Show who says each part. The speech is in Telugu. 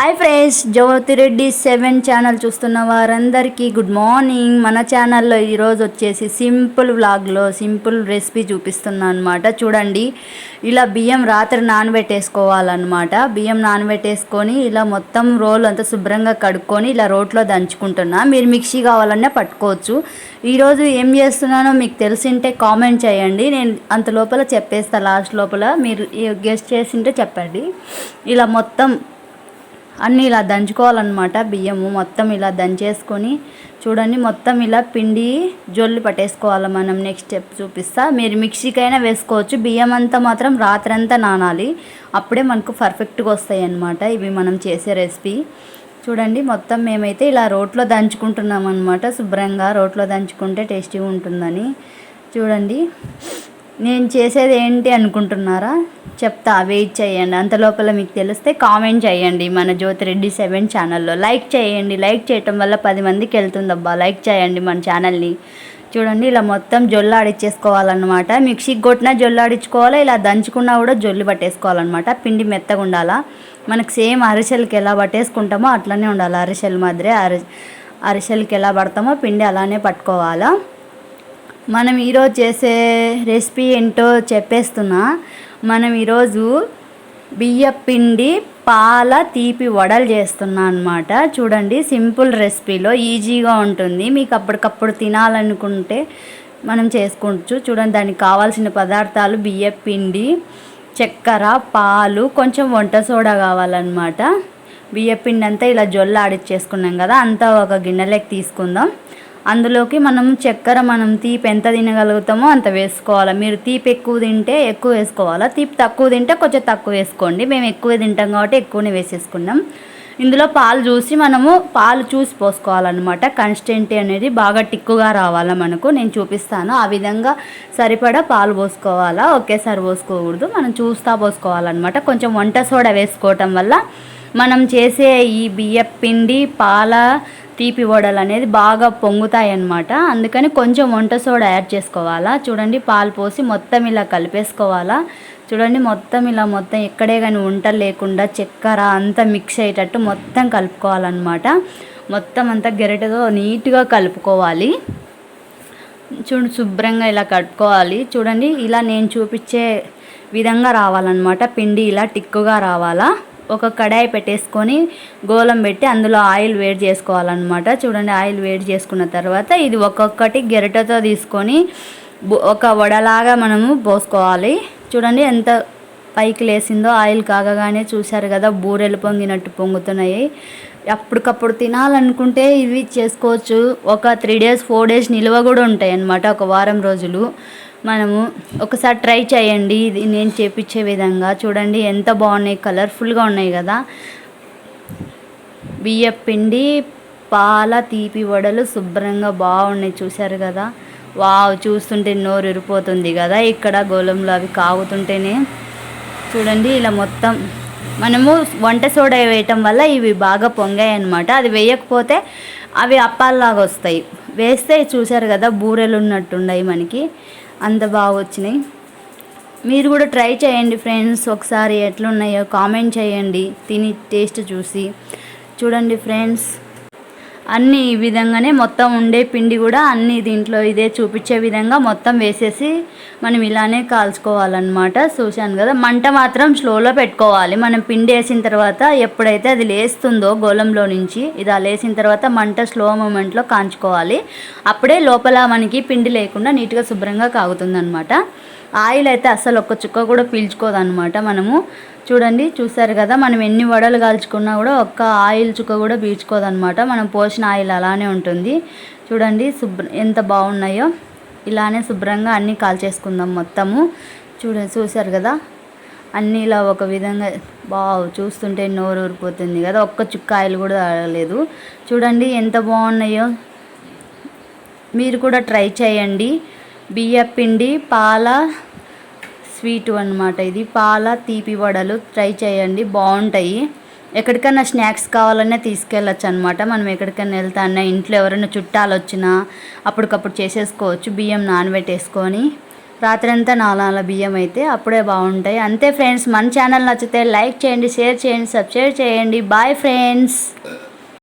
Speaker 1: హాయ్ ఫ్రెండ్స్, జ్యోతిరెడ్డి 7 ఛానల్ చూస్తున్న వారందరికీ గుడ్ మార్నింగ్. మన ఛానల్లో ఈరోజు వచ్చేసి సింపుల్ వ్లాగ్లో సింపుల్ రెసిపీ చూపిస్తున్నాను అనమాట. చూడండి, ఇలా బియ్యం రాత్రి నానబెట్టేసుకోవాలన్నమాట. బియ్యం నానబెట్టేసుకొని ఇలా మొత్తం రోల్ అంతా శుభ్రంగా కడుక్కొని ఇలా రోట్లో దంచుకుంటున్నా. మీరు మిక్సీ కావాలన్నా పట్టుకోవచ్చు. ఈరోజు ఏం చేస్తున్నానో మీకు తెలిసింటే కామెంట్ చేయండి, నేను అంత లోపల చెప్పేస్తా. లాస్ట్ లోపల మీరు గెస్ట్ చేసింటే చెప్పండి. ఇలా మొత్తం అన్నీ ఇలా దంచుకోవాలన్నమాట. బియ్యము మొత్తం ఇలా దంచేసుకొని చూడండి, మొత్తం ఇలా పిండి జొల్లు పట్టేసుకోవాలి. మనం నెక్స్ట్ స్టెప్ చూపిస్తా. మీరు మిక్సీకైనా వేసుకోవచ్చు. బియ్యం అంతా మాత్రం రాత్రంతా నానాలి, అప్పుడే మనకు పర్ఫెక్ట్గా వస్తాయి అన్నమాట ఇవి మనం చేసే రెసిపీ. చూడండి, మొత్తం మేమైతే ఇలా రోట్లో దంచుకుంటున్నాం అనమాట. శుభ్రంగా రోట్లో దంచుకుంటే టేస్టీగా ఉంటుందని. చూడండి, నేను చేసేది ఏంటి అనుకుంటున్నారా? చెప్తా, వెయిట్ చేయండి. అంత లోపల మీకు తెలిస్తే కామెంట్ చేయండి. మన జ్యోతిరెడ్డి 7 ఛానల్లో లైక్ చేయండి. లైక్ చేయటం వల్ల 10 మందికి వెళ్తుందబ్బా. లైక్ చేయండి మన ఛానల్ని. చూడండి, ఇలా మొత్తం జొల్లు ఆడిచ్చేసుకోవాలన్నమాట. మిక్సీకి కొట్టినా జొల్లు ఆడించుకోవాలి, ఇలా దంచుకున్నా కూడా జొల్లు పట్టేసుకోవాలన్నమాట. పిండి మెత్తగా ఉండాలా. మనకు సేమ్ అరిసెలకి ఎలా పట్టేసుకుంటామో అట్లనే ఉండాలి. అరిసెల మాదిరే అరిసెలకి ఎలా పడతామో పిండి అలానే పట్టుకోవాలా. మనం ఈరోజు చేసే రెసిపీ ఏంటో చెప్పేస్తున్నా. మనం ఈరోజు బియ్య పిండి పాల తీపి వడలు చేస్తున్నా అనమాట. చూడండి, సింపుల్ రెసిపీలో ఈజీగా ఉంటుంది. మీకు అప్పటికప్పుడు తినాలనుకుంటే మనం చేసుకోవచ్చు. చూడండి, దానికి కావాల్సిన పదార్థాలు బియ్య పిండి, చక్కెర, పాలు, కొంచెం వంట సోడా కావాలన్నమాట. బియ్య పిండి అంతా ఇలా జొల్లు ఆడిచ్చేసుకున్నాం కదా, అంతా ఒక గిన్నెలోకి తీసుకుందాం. అందులోకి మనం చక్కెర, మనం తీపి ఎంత తినగలుగుతామో అంత వేసుకోవాలి. మీరు తీపి ఎక్కువ తింటే ఎక్కువ వేసుకోవాలా, తీపి తక్కువ తింటే కొంచెం తక్కువ వేసుకోండి. మేము ఎక్కువ తింటాం కాబట్టి ఎక్కువనే వేసేసుకున్నాం. ఇందులో పాలు చూసి పోసుకోవాలన్నమాట. కన్సిస్టెన్సీ అనేది బాగా టిక్కుగా రావాలా మనకు. నేను చూపిస్తాను. ఆ విధంగా సరిపడా పాలు పోసుకోవాలా, ఒకేసారి పోసుకోకూడదు. మనం చూస్తా పోసుకోవాలన్నమాట. కొంచెం వంట సోడా వేసుకోవటం వల్ల మనం చేసే ఈ బియ్య పిండి పాల తీపి వడలు అనేది బాగా పొంగుతాయి అన్నమాట. అందుకని కొంచెం వంట సోడా యాడ్ చేసుకోవాలా. చూడండి, పాలు పోసి మొత్తం ఇలా కలిపేసుకోవాలా. చూడండి, మొత్తం ఎక్కడే కానీ వంటలు లేకుండా చక్కెర అంతా మిక్స్ అయ్యేటట్టు మొత్తం కలుపుకోవాలన్నమాట. మొత్తం అంతా గరిటెతో నీట్గా కలుపుకోవాలి. చూడండి, శుభ్రంగా ఇలా కట్టుకోవాలి. చూడండి, ఇలా నేను చూపించే విధంగా రావాలన్నమాట. పిండి ఇలా టిక్కుగా రావాలా. ఒక కడాయి పెట్టేసుకొని గోలం పెట్టి అందులో ఆయిల్ వేడి చేసుకోవాలన్నమాట. చూడండి, ఆయిల్ వేడి చేసుకున్న తర్వాత ఇది ఒక్కొక్కటి గెరటతో తీసుకొని ఒక వడలాగా మనము పోసుకోవాలి. చూడండి, ఎంత పైకి లేసిందో. ఆయిల్ కాగగానే చూశారు కదా, బూరెలు పొంగినట్టు పొంగుతున్నాయి. అప్పటికప్పుడు తినాలనుకుంటే ఇవి చేసుకోవచ్చు. ఒక 3 days 4 days నిల్వ కూడా ఉంటాయి అన్నమాట, ఒక వారం రోజులు. మనము ఒకసారి ట్రై చేయండి ఇది నేను చేపించే విధంగా. చూడండి, ఎంత బాగున్నాయి, కలర్ఫుల్గా ఉన్నాయి కదా. బియ్య పిండి పాల తీపి వడలు శుభ్రంగా బాగున్నాయి, చూశారు కదా. వావ్, చూస్తుంటే నోరు ఉరిపోతుంది కదా. ఇక్కడ గోళంలో అవి కాగుతుంటేనే చూడండి, ఇలా మొత్తం మనము వంట సోడా వేయటం వల్ల ఇవి బాగా పొంగాయి అన్నమాట. అది వేయకపోతే అవి అప్పాల్లాగా వస్తాయి. వేస్తే చూశారు కదా, బూరెలు ఉన్నట్టున్నాయి మనకి. అంత బాగా వచ్చినాయి. మీరు కూడా ట్రై చేయండి ఫ్రెండ్స్. ఒకసారి ఎట్లున్నాయో కామెంట్ చేయండి తిని టేస్ట్ చూసి. చూడండి ఫ్రెండ్స్, అన్నీ ఈ విధంగానే మొత్తం ఉండే పిండి కూడా అన్నీ దీంట్లో ఇదే చూపించే విధంగా మొత్తం వేసేసి మనం ఇలానే కాల్చుకోవాలన్నమాట. చూశాను కదా, మంట మాత్రం స్లోలో పెట్టుకోవాలి. మనం పిండి వేసిన తర్వాత ఎప్పుడైతే అది లేస్తుందో గోళంలో నుంచి, ఇది లేసిన తర్వాత మంట స్లో మూమెంట్లో కాంచుకోవాలి. అప్పుడే లోపల మనకి పిండి లేకుండా నీట్గా శుభ్రంగా కాగుతుందన్నమాట. ఆయిల్ అయితే అస్సలు ఒక్క చుక్క కూడా పీల్చుకోదన్నమాట. మనము చూడండి, చూసారు కదా, మనం ఎన్ని వడలు కాల్చుకున్నా కూడా ఒక్క ఆయిల్ చుక్క కూడా పీల్చుకోదన్నమాట. మనం పోసిన ఆయిల్ అలానే ఉంటుంది. చూడండి, ఎంత బాగున్నాయో. ఇలానే శుభ్రంగా అన్నీ కాల్చేసుకుందాం మొత్తము. చూసారు కదా, అన్నీ ఇలా ఒక విధంగా చూస్తుంటే నోరు ఊరిపోతుంది కదా. ఒక్క చుక్క ఆయిల్ కూడా తాగలేదు. చూడండి, ఎంత బాగున్నాయో. మీరు కూడా ట్రై చేయండి. బియ్య పిండి పాల స్వీటు అన్నమాట. ఇది పాల తీపి వడలు ట్రై చేయండి, బాగుంటాయి. ఎక్కడికైనా స్నాక్స్ కావాలన్నా తీసుకెళ్ళచ్చు అనమాట. మనం ఎక్కడికైనా వెళ్తాన్నా, ఇంట్లో ఎవరైనా చుట్టాలు వచ్చినా అప్పటికప్పుడు చేసేసుకోవచ్చు. బియ్యం నానబెట్టేసుకొని రాత్రి అంతా నానాల బియ్యం అయితే, అప్పుడే బాగుంటాయి. అంతే ఫ్రెండ్స్, మన ఛానల్ నచ్చితే లైక్ చేయండి, షేర్ చేయండి, సబ్స్క్రైబ్ చేయండి. Bye friends.